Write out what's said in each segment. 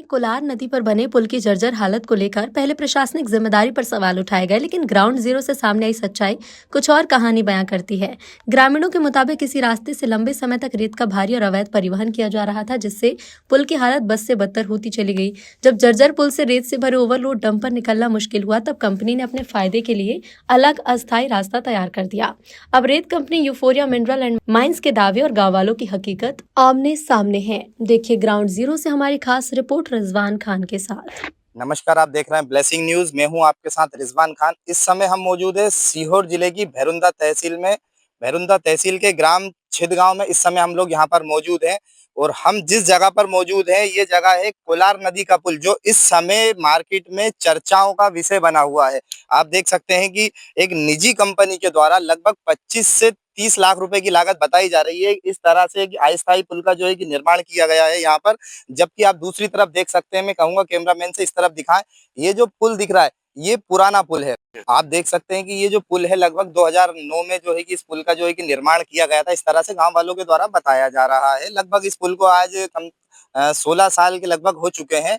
कोलार नदी पर बने पुल की जर्जर हालत को लेकर पहले प्रशासनिक जिम्मेदारी पर सवाल उठाए गए, लेकिन ग्राउंड जीरो से सामने आई सच्चाई कुछ और कहानी बयां करती है। ग्रामीणों के मुताबिक इसी रास्ते से लंबे समय तक रेत का भारी और अवैध परिवहन किया जा रहा था, जिससे पुल की हालत बद से बदतर होती चली गई। जब जर्जर पुल से रेत से भरे ओवरलोड डंपर निकलना मुश्किल हुआ, तब कंपनी ने अपने फायदे के लिए अलग अस्थायी रास्ता तैयार कर दिया। अब रेत company euphoria mineral and mines के दावे और गाँव वालों की हकीकत आमने सामने है। देखिए ग्राउंड जीरो से हमारी खास रिपोर्ट रिजवान खान के साथ। नमस्कार, आप देख रहे हैं ब्लेसिंग न्यूज। मैं हूं आपके साथ रिजवान खान। इस समय हम मौजूद है सीहोर जिले की भैरुंदा तहसील में। भैरुंदा तहसील के ग्राम छिदगांव में इस समय हम लोग यहां पर मौजूद हैं और हम जिस जगह पर मौजूद हैं ये जगह है कोलार नदी का पुल, जो इस समय मार्केट में चर्चाओं का विषय बना हुआ है। आप देख सकते हैं कि एक निजी कंपनी के द्वारा लगभग 25 से 30 लाख रुपए की लागत बताई जा रही है इस तरह से कि अस्थायी पुल का जो है कि निर्माण किया गया है यहाँ पर। जबकि आप दूसरी तरफ देख सकते हैं, मैं कहूंगा कैमरामैन से इस तरफ दिखाएं, ये जो पुल दिख रहा है ये पुराना पुल है। आप देख सकते हैं कि ये जो पुल है लगभग 2009 में जो है कि इस पुल का जो है कि निर्माण किया गया था, इस तरह से गांव वालों के द्वारा बताया जा रहा है। लगभग इस पुल को आज कम 16 साल के लगभग हो चुके हैं।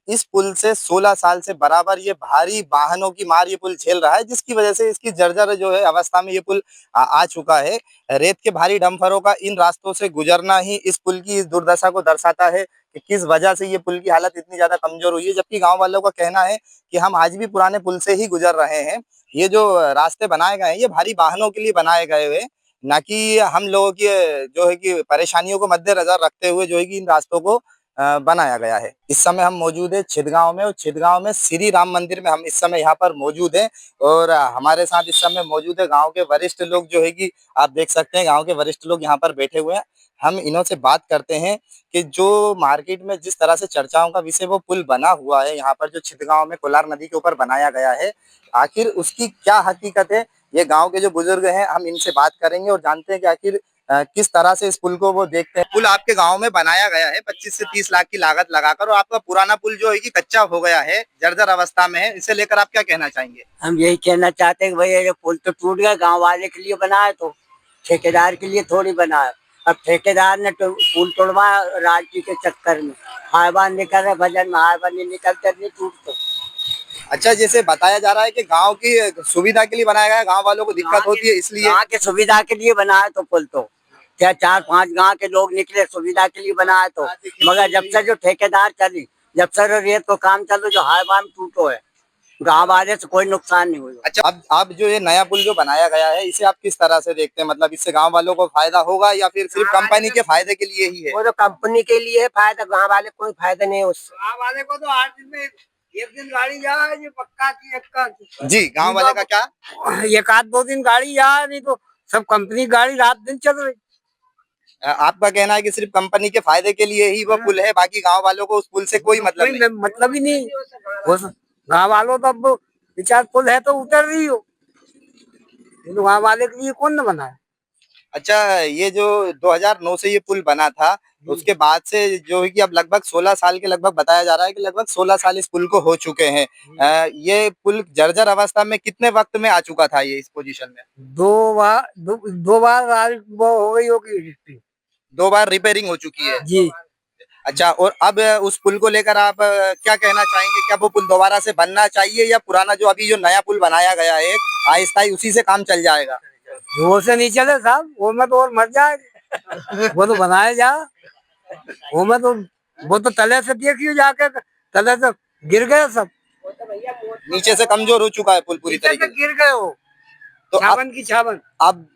इस पुल से 16 साल से बराबर ये भारी वाहनों की मार ये पुल झेल रहा है, जिसकी वजह से इसकी जर्जर जो है अवस्था में ये पुल आ चुका है। रेत के भारी डंफरों का इन रास्तों से गुजरना ही इस पुल की इस दुर्दशा को दर्शाता है कि किस वजह से ये पुल की हालत इतनी ज्यादा कमजोर हुई है। जबकि गांव वालों का कहना है कि हम आज भी पुराने पुल से ही गुजर रहे हैं। ये जो रास्ते बनाए गए हैं ये भारी वाहनों के लिए बनाए गए हुए, ना कि हम लोगों की जो है कि परेशानियों को मद्देनजर रखते हुए जो है कि इन रास्तों को बनाया गया है। इस समय हम मौजूद है छिदगांव में और छिदगांव में श्री राम मंदिर में हम इस समय यहाँ पर मौजूद हैं और हमारे साथ इस समय मौजूद है गांव के वरिष्ठ लोग जो है कि आप देख सकते हैं गांव के वरिष्ठ लोग यहाँ पर बैठे हुए हैं। हम इन्हों से बात करते हैं कि जो मार्केट में जिस तरह से चर्चाओं का विषय वो पुल बना हुआ है यहाँ पर जो छिदगांव में कोलार नदी के ऊपर बनाया गया है, आखिर उसकी क्या हकीकत है, ये गांव के जो बुजुर्ग हैं हम इनसे बात करेंगे और जानते हैं कि आखिर किस तरह से इस पुल को वो देखते हैं। पुल आपके गांव में बनाया गया है 25 से 30 लाख की लागत लगाकर और आपका पुराना पुल जो है कि कच्चा हो गया है, जर्जर अवस्था में है, इसे लेकर आप क्या कहना चाहेंगे? हम यही कहना चाहते हैं कि भाई ये पुल तो टूट गया, गांव वाले के लिए बना है तो ठेकेदार के लिए थोड़ी बना है। अब ठेकेदार ने तो पुल तोड़वाया राजनीति के चक्कर में, हाईवा निकल रहे भजन में, हाईवा नहीं निकलते नहीं टूट तो। अच्छा, जैसे बताया जा रहा है कि गांव की सुविधा के लिए बनाया गया है, गांव वालों को दिक्कत होती है इसलिए। गाँव के सुविधा के लिए बना है तो पुल तो क्या 4-5 गांव के लोग निकले सुविधा के लिए बना है तो, मगर जब से जो ठेकेदार चली, जब से रेत को काम चलो जो हाईवा में टूटो है, गाँव वाले से कोई नुकसान नहीं हुआ। अच्छा, अब जो ये नया पुल जो बनाया गया है इसे आप किस तरह से देखते हैं? मतलब इससे गांव वालों को फायदा होगा या फिर सिर्फ कंपनी के फायदे के लिए ही है? वो तो कंपनी के लिए है फायदा, गाँव वाले कोई फायदा नहीं है उससे। गाँव वाले को तो 8 दिन में एक दिन गाड़ी जाए ये पक्का की जी, गांव वाले का क्या? एक आध 2 दिन गाड़ी जाए, नहीं तो सब कंपनी गाड़ी रात दिन चल रही। आपका कहना है कि सिर्फ कंपनी के फायदे के लिए ही वो पुल है, बाकी गांव वालों को उस पुल से कोई मतलब नहीं? मतलब ही नहीं। गाँव वालों तो अब विचार पुल है तो उतर रही हो, गाँव वाले के लिए कौन न बना है। अच्छा, ये जो 2009 से ये पुल बना था उसके बाद से जो है कि अब लगभग 16 साल के लगभग बताया जा रहा है कि लगभग 16 साल इस पुल को हो चुके हैं। ये पुल जर्जर अवस्था में कितने वक्त में आ चुका था ये इस पोजीशन में? दो बार वो हो गई होगी, 2 बार रिपेयरिंग हो चुकी है जी। अच्छा, और अब उस पुल को लेकर आप क्या कहना चाहेंगे? क्या वो पुल दोबारा से बनना चाहिए या पुराना जो अभी जो नया पुल बनाया गया है अस्थायी उसी से काम चल जाएगा? वो से नहीं चले साहब, वो में तो और मर जाए। वो तो बनाया जा, वो में तो वो तो तले से देखियो जाके, तले से गिर गए सब, नीचे से कमजोर हो चुका है पुल पूरी तरीके से, गिर गए हो तो छावन की छावन। अब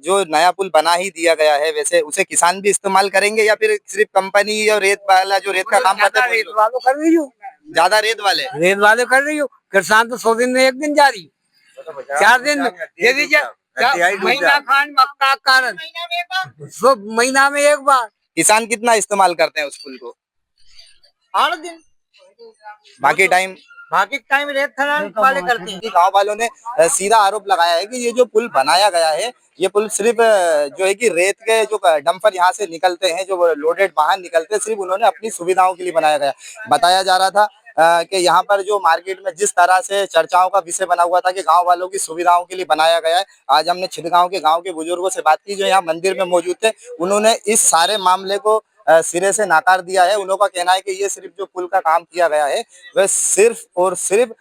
जो नया पुल बना ही दिया गया है, वैसे उसे किसान भी इस्तेमाल करेंगे या फिर सिर्फ कंपनी और रेत वाला जो रेत का काम करता है रेत वालों कर रही हो, ज्यादा रेत वाले कर रही हो। किसान तो 100 दिन में एक दिन जारी, 4 दिन में दे दीजिए, महीना खान मक्का कारण महीना में एक बार। किसान कितना इस्तेमाल करते हैं उस पुल को? 8 दिन, बाकी टाइम रेत वाले करते हैं। गाँव वालों ने सीधा आरोप लगाया है कि ये जो पुल बनाया गया है ये पुल सिर्फ जो है कि रेत के जो डंपर यहाँ से निकलते हैं, जो लोडेड वाहन निकलते हैं, सिर्फ उन्होंने अपनी सुविधाओं के लिए बनाया गया। बताया जा रहा था कि यहाँ पर जो मार्केट में जिस तरह से चर्चाओं का विषय बना हुआ था कि गांव वालों की सुविधाओं के लिए बनाया गया है। आज हमने छिदगांव के गांव के बुजुर्गों से बात की जो यहाँ मंदिर में मौजूद थे, उन्होंने इस सारे मामले को सिरे से नकार दिया है। उन्हों का कहना है कि ये सिर्फ जो पुल का काम किया गया है वह सिर्फ और सिर्फ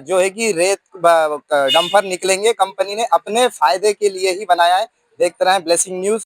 जो है कि रेत डंपर निकलेंगे, कंपनी ने अपने फायदे के लिए ही बनाया है। देखते रहें ब्लेसिंग न्यूज।